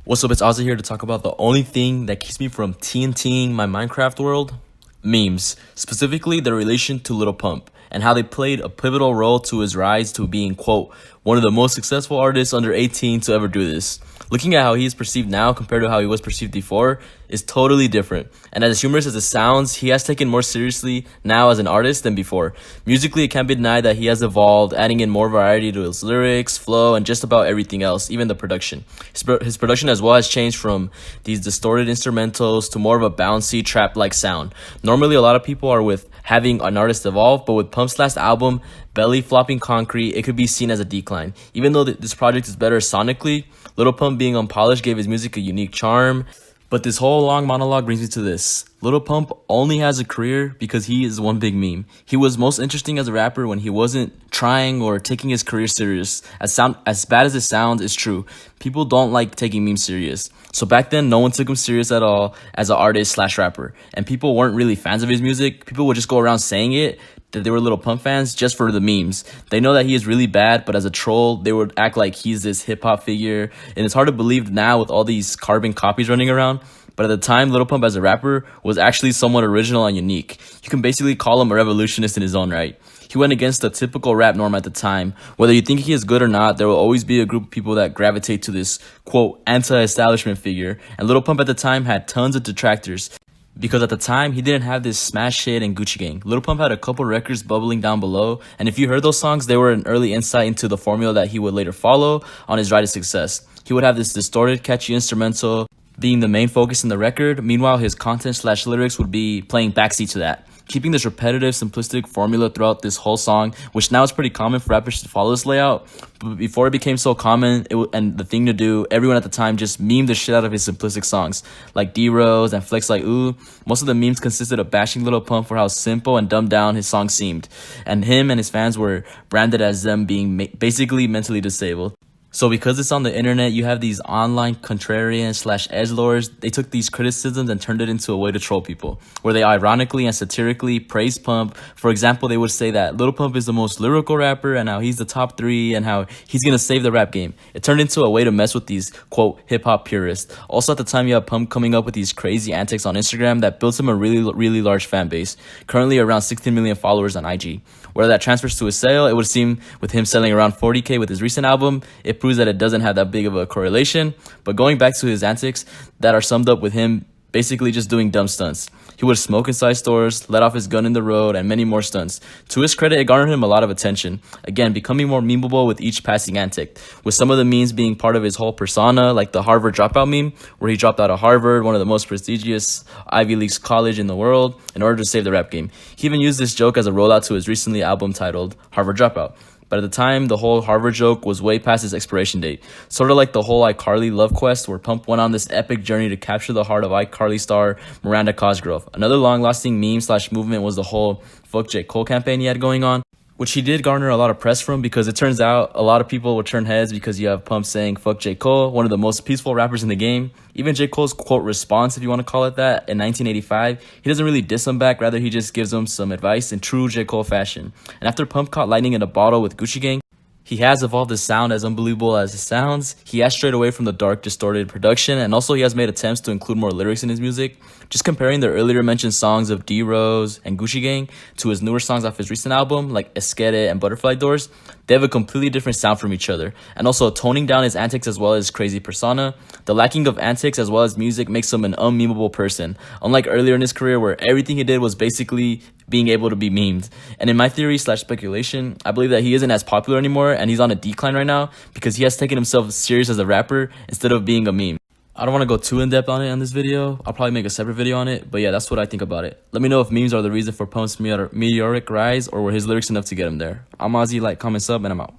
What's up, it's Ozzy here to talk about the only thing that keeps me from TNTing my Minecraft world. Memes, specifically their relation to Lil Pump, and how they played a pivotal role to his rise to being, quote, one of the most successful artists under 18 to ever do this. Looking at how he is perceived now compared to how he was perceived before is totally different. And as humorous as it sounds, he has taken more seriously now as an artist than before. Musically, it can't be denied that he has evolved, adding in more variety to his lyrics, flow, and just about everything else, even the production. His production as well has changed from these distorted instrumentals to more of a bouncy, trap-like sound. Normally, a lot of people are with having an artist evolve, but with Pump's last album, Belly Flopping Concrete, it could be seen as a decline. Even though this project is better sonically, Lil Pump being unpolished gave his music a unique charm. But this whole long monologue brings me to this. Lil Pump only has a career because he is one big meme. He was most interesting as a rapper when he wasn't trying or taking his career serious. As bad as it sounds, it's true. People don't like taking memes serious. So back then, no one took him serious at all as an artist / rapper. And people weren't really fans of his music. People would just go around saying it, that they were Lil Pump fans just for the memes. They know that he is really bad, but as a troll, they would act like he's this hip-hop figure. And it's hard to believe now with all these carbon copies running around. But at the time, Lil Pump as a rapper was actually somewhat original and unique. You can basically call him a revolutionist in his own right. He went against the typical rap norm at the time. Whether you think he is good or not, there will always be a group of people that gravitate to this, quote, anti-establishment figure. And Lil Pump at the time had tons of detractors. Because at the time, he didn't have this smash hit and Gucci Gang. Lil Pump had a couple records bubbling down below, and if you heard those songs, they were an early insight into the formula that he would later follow on his ride to success. He would have this distorted, catchy instrumental being the main focus in the record. Meanwhile, his content / lyrics would be playing backseat to that, keeping this repetitive, simplistic formula throughout this whole song, which now is pretty common for rappers to follow this layout. But before it became so common and the thing to do, everyone at the time just memed the shit out of his simplistic songs, like D-Rose and Flex Like Ooh. Most of the memes consisted of bashing Lil Pump for how simple and dumbed down his songs seemed, and him and his fans were branded as them being basically mentally disabled. So because it's on the internet, you have these online contrarians / edgelords. They took these criticisms and turned it into a way to troll people, where they ironically and satirically praise Pump. For example, they would say that Lil Pump is the most lyrical rapper and how he's the top 3 and how he's gonna save the rap game. It turned into a way to mess with these, quote, hip-hop purists. Also at the time, you have Pump coming up with these crazy antics on Instagram that built him a really large fan base, currently around 16 million followers on IG. Whether that transfers to a sale, it would seem with him selling around 40K with his recent album, it proves that it doesn't have that big of a correlation. But going back to his antics that are summed up with him basically just doing dumb stunts. He would smoke inside stores, let off his gun in the road, and many more stunts. To his credit, it garnered him a lot of attention. Again, becoming more memeable with each passing antic, with some of the memes being part of his whole persona, like the Harvard dropout meme, where he dropped out of Harvard, one of the most prestigious Ivy League college in the world, in order to save the rap game. He even used this joke as a rollout to his recently album titled Harvard Dropout. But at the time, the whole Harvard joke was way past its expiration date. Sort of like the whole Icarly love quest, where Pump went on this epic journey to capture the heart of Icarly star Miranda Cosgrove. Another long-lasting meme / movement was the whole fuck J.cole campaign he had going on, which he did garner a lot of press from, because it turns out a lot of people would turn heads because you have Pump saying fuck J.cole, one of the most peaceful rappers in the game. Even J.Cole's quote response, if you want to call it that, in 1985, he doesn't really diss him back, rather he just gives him some advice in true J.Cole fashion. And after Pump caught lightning in a bottle with Gucci Gang, he has evolved his sound as unbelievable as it sounds. He has strayed away from the dark, distorted production, and also he has made attempts to include more lyrics in his music. Just comparing the earlier mentioned songs of D-Rose and Gucci Gang to his newer songs off his recent album, like Esquere and Butterfly Doors, they have a completely different sound from each other. And also toning down his antics as well as his crazy persona. The lacking of antics as well as music makes him an unmemeable person, unlike earlier in his career where everything he did was basically being able to be memed. And in my theory / speculation, I believe that he isn't as popular anymore and he's on a decline right now because he has taken himself serious as a rapper instead of being a meme. I don't want to go too in-depth on it on this video. I'll probably make a separate video on it, but yeah, that's what I think about it. Let me know if memes are the reason for Pump's meteoric rise, or were his lyrics enough to get him there. I'm Ozzy, like, comment, sub, and I'm out.